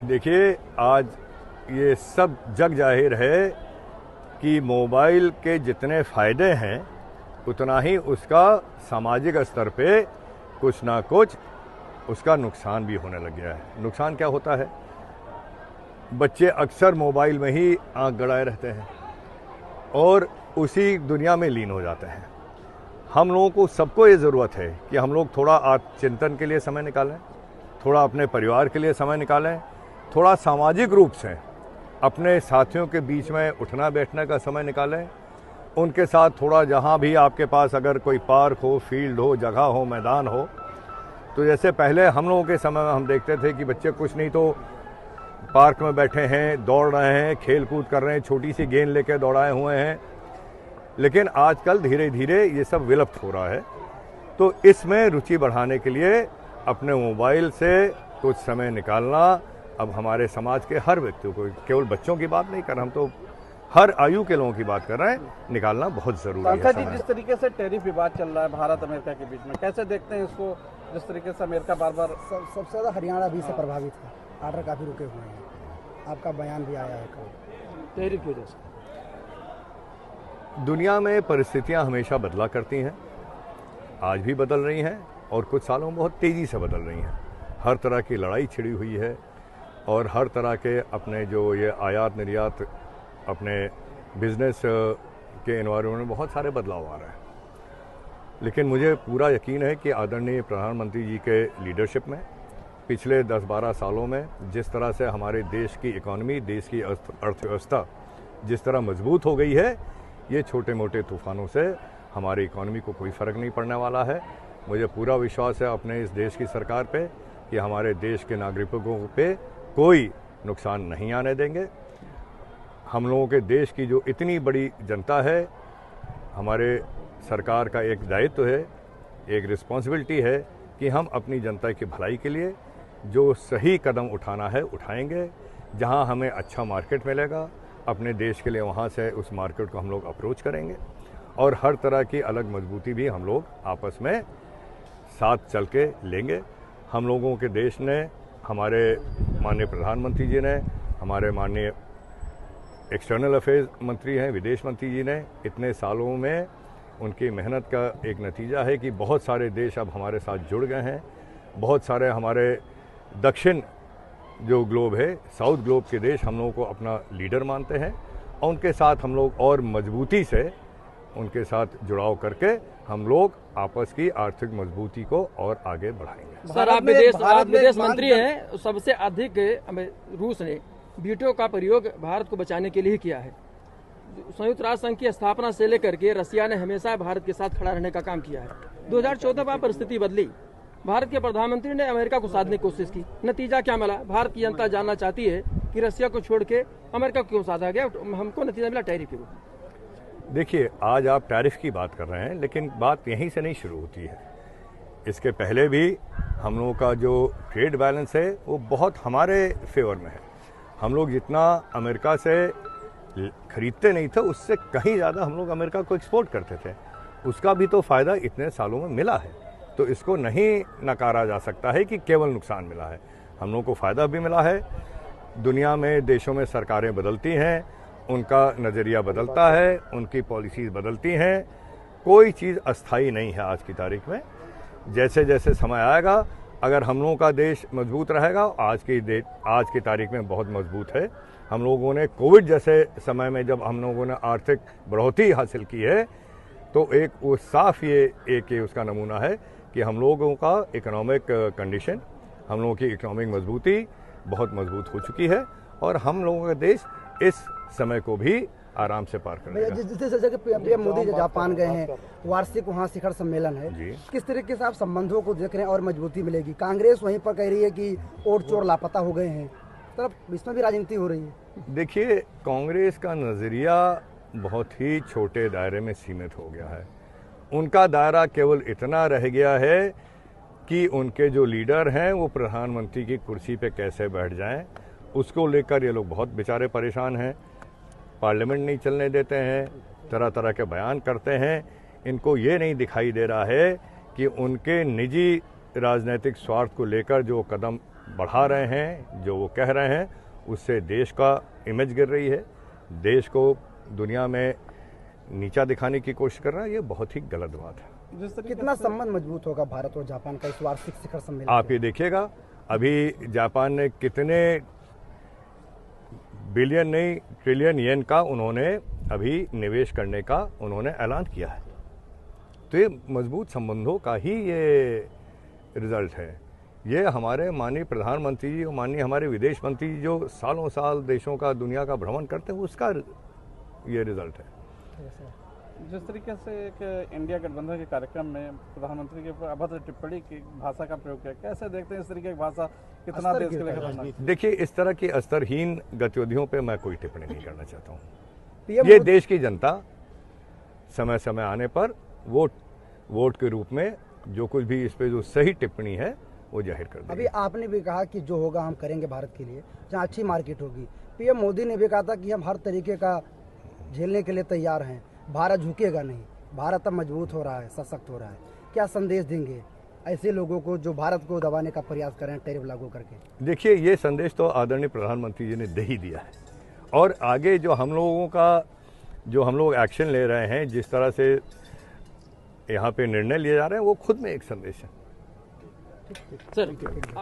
देखिए, आज ये सब जग जाहिर है कि मोबाइल के जितने फ़ायदे हैं उतना ही उसका सामाजिक स्तर पे कुछ ना कुछ उसका नुकसान भी होने लग गया है। नुकसान क्या होता है? बच्चे अक्सर मोबाइल में ही आंख गड़ाए रहते हैं और उसी दुनिया में लीन हो जाते हैं। हम लोगों को सबको ये ज़रूरत है कि हम लोग थोड़ा आत्मचिंतन के लिए समय निकालें, थोड़ा अपने परिवार के लिए समय निकालें, थोड़ा सामाजिक रूप से अपने साथियों के बीच में उठना बैठने का समय निकालें, उनके साथ थोड़ा जहाँ भी आपके पास अगर कोई पार्क हो, फील्ड हो, जगह हो, मैदान हो, तो जैसे पहले हम लोगों के समय में हम देखते थे कि बच्चे कुछ नहीं तो पार्क में बैठे हैं, दौड़ रहे हैं, खेल कूद कर रहे हैं, छोटी सी गेंद लेकर दौड़ाए हुए हैं, लेकिन आजकल धीरे धीरे ये सब विलुप्त हो रहा है। तो इसमें रुचि बढ़ाने के लिए अपने मोबाइल से कुछ समय निकालना अब हमारे समाज के हर व्यक्ति को, केवल बच्चों की बात नहीं कर रहे, हम तो हर आयु के लोगों की बात कर रहे हैं, निकालना बहुत जरूरी है। जी, जिस तरीके से टैरिफ विवाद चल रहा है भारत अमेरिका के बीच में, कैसे देखते हैं इसको? जिस तरीके से अमेरिका बार बार सबसे ज़्यादा हरियाणा भी से प्रभावित है, आर्डर काफ़ी रुके हुए हैं, आपका बयान भी आया है कल टैरिफ की वजह से। दुनिया में परिस्थितियां हमेशा बदला करती हैं, आज भी बदल रही हैं और कुछ सालों में बहुत तेज़ी से बदल रही हैं। हर तरह की लड़ाई छिड़ी हुई है और हर तरह के अपने जो ये आयात निर्यात अपने बिजनेस के एनवायरनमेंट में बहुत सारे बदलाव आ रहे हैं, लेकिन मुझे पूरा यकीन है कि आदरणीय प्रधानमंत्री जी के लीडरशिप में पिछले 10-12 सालों में जिस तरह से हमारे देश की इकोनॉमी, देश की अर्थव्यवस्था जिस तरह मजबूत हो गई है, ये छोटे मोटे तूफानों से हमारी इकोनॉमी को कोई फ़र्क नहीं पड़ने वाला है। मुझे पूरा विश्वास है अपने इस देश की सरकार पे कि हमारे देश के नागरिकों पे कोई नुकसान नहीं आने देंगे। हम लोगों के देश की जो इतनी बड़ी जनता है, हमारे सरकार का एक दायित्व है, एक रिस्पॉन्सिबिलिटी है कि हम अपनी जनता की भलाई के लिए जो सही कदम उठाना है उठाएंगे। जहां हमें अच्छा मार्केट मिलेगा अपने देश के लिए, वहां से उस मार्केट को हम लोग अप्रोच करेंगे और हर तरह की अलग मजबूती भी हम लोग आपस में साथ चल के लेंगे। हम लोगों के देश ने, हमारे माननीय प्रधानमंत्री जी ने, हमारे माननीय एक्सटर्नल अफेयर्स मंत्री हैं, विदेश मंत्री जी ने, इतने सालों में उनकी मेहनत का एक नतीजा है कि बहुत सारे देश अब हमारे साथ जुड़ गए हैं। बहुत सारे हमारे दक्षिण जो ग्लोब है, साउथ ग्लोब के देश हम लोगों को अपना लीडर मानते हैं और उनके साथ हम लोग और मजबूती से उनके साथ जुड़ाव करके हम लोग आपस की आर्थिक मजबूती को और आगे बढ़ाएंगे। सर, आप विदेश मंत्री हैं, सबसे अधिक रूस ने वीटो का प्रयोग भारत को बचाने के लिए किया है। संयुक्त राष्ट्र संघ की स्थापना से लेकर के रसिया ने हमेशा भारत के साथ खड़ा रहने का काम किया है। 2014 में परिस्थिति बदली, भारत के प्रधानमंत्री ने अमेरिका को साधने की कोशिश की, नतीजा क्या मिला? भारत की जनता जानना चाहती है कि रसिया को छोड़ के अमेरिका को क्यों साधा गया? हमको नतीजा मिला टैरिफ के रूप में। देखिए, आज आप टैरिफ की बात कर रहे हैं, लेकिन बात यहीं से नहीं शुरू होती है। इसके पहले भी हम लोगों का जो ट्रेड बैलेंस है वो बहुत हमारे फेवर में है। हम लोग जितना अमेरिका से खरीदते नहीं थे, उससे कहीं ज़्यादा हम लोग अमेरिका को एक्सपोर्ट करते थे। उसका भी तो फ़ायदा इतने सालों में मिला है, तो इसको नहीं नकारा जा सकता है कि केवल नुकसान मिला है। हम लोगों को फ़ायदा भी मिला है। दुनिया में, देशों में सरकारें बदलती हैं, उनका नज़रिया बदलता है, उनकी पॉलिसीज़ बदलती हैं। कोई चीज़ अस्थाई नहीं है आज की तारीख में। जैसे जैसे समय आएगा, अगर हम लोगों का देश मजबूत रहेगा, आज की तारीख में बहुत मजबूत है। हम लोगों ने कोविड जैसे समय में जब हम लोगों ने आर्थिक बढ़ोतरी हासिल की है, तो एक वो साफ ये उसका नमूना है कि हम लोगों का इकोनॉमिक कंडीशन, हम लोगों की इकोनॉमिक मजबूती बहुत मजबूत हो चुकी है और हम लोगों का देश इस समय को भी आराम से पार करेगा। जिस जगह पीएम मोदी जापान गए हैं, वार्षिक वहाँ शिखर सम्मेलन है, किस तरीके से आप संबंधों को देख रहे हैं और मजबूती मिलेगी? कांग्रेस वहीं पर कह रही है कि ओर चोर लापता हो गए हैं, तरफ इसमें भी राजनीति हो रही है। देखिए, कांग्रेस का नजरिया बहुत ही छोटे दायरे में सीमित हो गया है। उनका दायरा केवल इतना रह गया है कि उनके जो लीडर हैं वो प्रधानमंत्री की कुर्सी पे कैसे बैठ जाएं, उसको लेकर ये लोग बहुत बेचारे परेशान हैं। पार्लियामेंट नहीं चलने देते हैं, तरह तरह के बयान करते हैं। इनको ये नहीं दिखाई दे रहा है कि उनके निजी राजनीतिक स्वार्थ को लेकर जो कदम बढ़ा रहे हैं, जो वो कह रहे हैं, उससे देश का इमेज गिर रही है, देश को दुनिया में नीचा दिखाने की कोशिश कर रहा है। ये बहुत ही गलत बात है। कितना संबंध मजबूत होगा भारत और जापान का इस वार्षिक शिखर सम्मेलन? आप ये देखिएगा, अभी जापान ने कितने बिलियन नहीं ट्रिलियन येन का उन्होंने अभी निवेश करने का उन्होंने ऐलान किया है। तो ये मजबूत संबंधों का ही ये रिजल्ट है। ये हमारे माननीय प्रधानमंत्री जी और माननीय हमारे विदेश मंत्री जी जो सालों साल देशों का दुनिया का भ्रमण करते हैं, उसका ये रिजल्ट है। जिस तरीके से एक इंडिया गठबंधन के कार्यक्रम में प्रधानमंत्री के ऊपर अभद्र टिप्पणी की भाषा का प्रयोग किया, कैसे देखते हैं इस तरीके की भाषा कितना देश के लिए खतरनाक? देखिए, इस तरह की स्तरहीन गतिविधियों पे मैं कोई टिप्पणी नहीं करना चाहता हूँ। ये देश की जनता समय समय आने पर वोट के रूप में जो कुछ भी इस पे जो सही टिप्पणी है वो जाहिर कर देगी। अभी आपने भी कहा कि जो होगा हम करेंगे भारत के लिए, जहाँ अच्छी मार्केट होगी। पीएम मोदी ने भी कहा था कि हम हर तरीके का झेलने के लिए तैयार हैं, भारत झुकेगा नहीं, भारत अब मजबूत हो रहा है, सशक्त हो रहा है। क्या संदेश देंगे ऐसे लोगों को जो भारत को दबाने का प्रयास कर रहे हैं टैरिफ लागू करके? देखिए, ये संदेश तो आदरणीय प्रधानमंत्री जी ने दे ही दिया है, और आगे जो हम लोग एक्शन ले रहे हैं, जिस तरह से यहाँ पे निर्णय लिए जा रहे हैं, वो खुद में एक संदेश है। सर